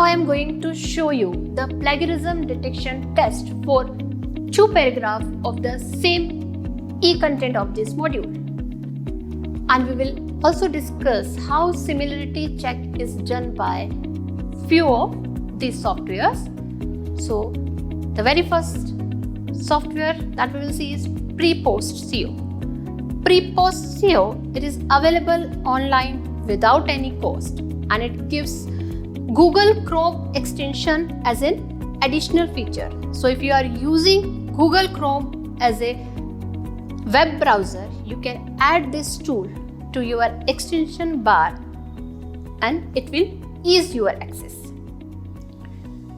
I am going to show you the plagiarism detection test for 2 paragraphs of the same e-content of this module. And we will also discuss how similarity check is done by few of these softwares. So the very first software that we will see is Prepost SEO. Prepost SEO, it is available online without any cost, and it gives Google Chrome extension as an additional feature. So if you are using Google Chrome as a web browser, you can add this tool to your extension bar and it will ease your access.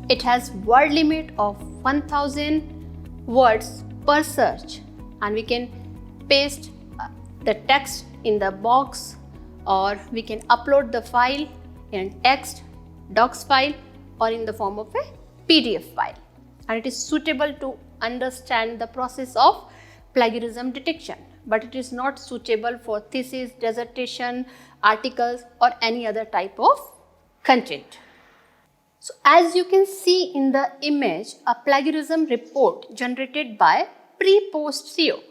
It has word limit of 1000 words per search, and we can paste the text in the box, or we can upload the file in text, docs file, or in the form of a PDF file, and it is suitable to understand the process of plagiarism detection, but it is not suitable for thesis, dissertation, articles, or any other type of content. So as you can see in the image, a plagiarism report generated by Prepost SEO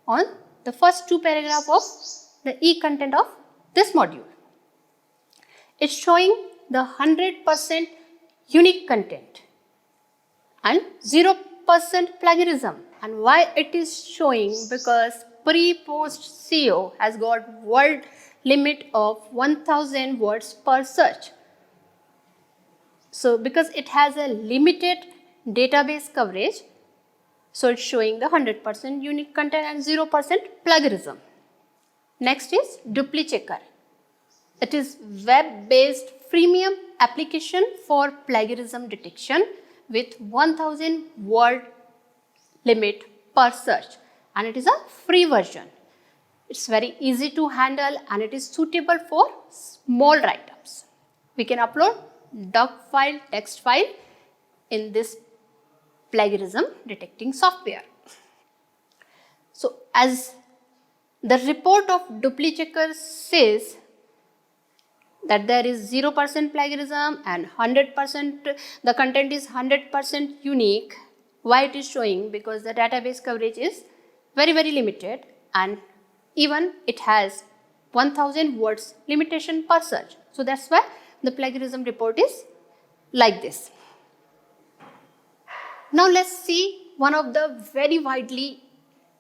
on the first 2 paragraphs of the e-content of this module. It's showing the 100% unique content and 0% plagiarism. And why it is showing? Because Prepost SEO has got word limit of 1000 words per search. So because it has a limited database coverage, so it's showing the 100% unique content and 0% plagiarism. Next is DupliChecker. It is web-based freemium application for plagiarism detection with 1000 word limit per search, and it is a free version. It's very easy to handle and it is suitable for small write-ups. We can upload doc file, text file in this plagiarism detecting software. So as the report of DupliChecker says that there is 0% plagiarism and 100%, the content is 100% unique. Why it is showing? Because the database coverage is very limited, and even it has 1000 words limitation per search. So that's why the plagiarism report is like this. Now let's see one of the very widely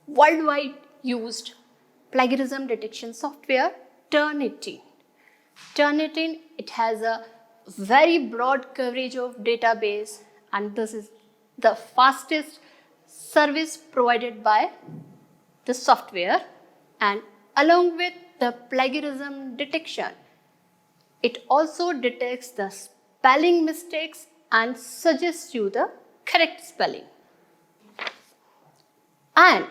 worldwide used plagiarism detection software, Turnitin. Turnitin, it has a very broad coverage of database, and this is the fastest service provided by the software, and along with the plagiarism detection, it also detects the spelling mistakes and suggests you the correct spelling. And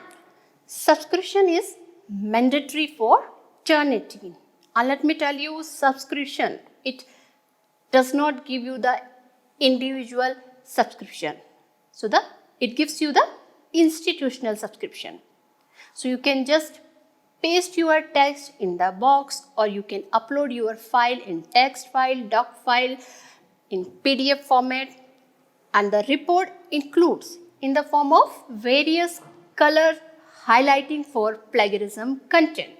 subscription is mandatory for Turnitin. And let me tell you, subscription, it does not give you the individual subscription. So it gives you the institutional subscription. So you can just paste your text in the box, or you can upload your file in text file, doc file, in PDF format, and the report includes in the form of various color highlighting for plagiarism content.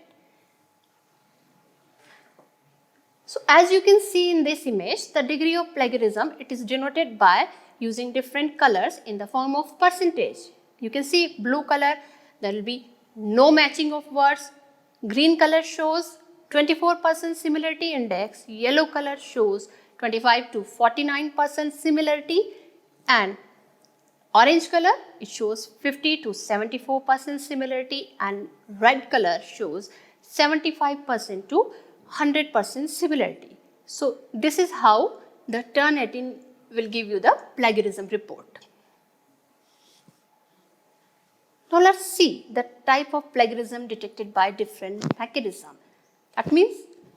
So as you can see in this image, the degree of plagiarism, it is denoted by using different colors in the form of percentage. You can see blue color, there will be no matching of words. Green color shows 24% similarity index. Yellow color shows 25 to 49% similarity, and orange color, it shows 50 to 74% similarity, and red color shows 75% to 100% similarity. So this is how the Turnitin will give you the plagiarism report. Now let's see the type of plagiarism detected by different mechanism. That means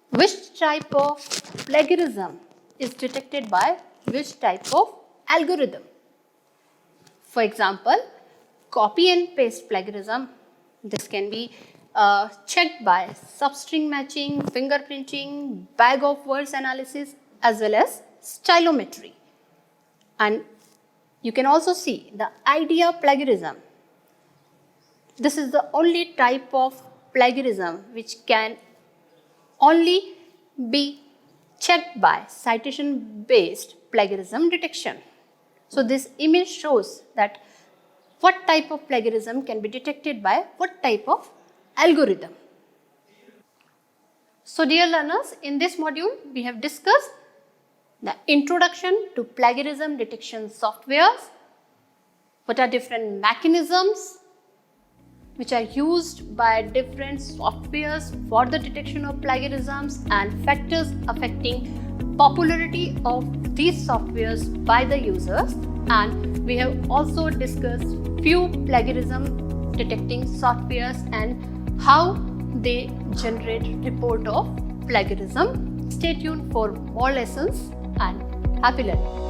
which type of plagiarism is detected by which type of algorithm. For example, copy and paste plagiarism, this can be checked by substring matching, fingerprinting, bag of words analysis, as well as stylometry. And you can also see the idea plagiarism. This is the only type of plagiarism which can only be checked by citation-based plagiarism detection. So this image shows that what type of plagiarism can be detected by what type of algorithm. So dear learners, in this module we have discussed the introduction to plagiarism detection softwares, what are different mechanisms which are used by different softwares for the detection of plagiarisms, and factors affecting popularity of these softwares by the users. And we have also discussed few plagiarism detecting softwares and how they generate report of plagiarism. Stay tuned for more lessons and happy learning.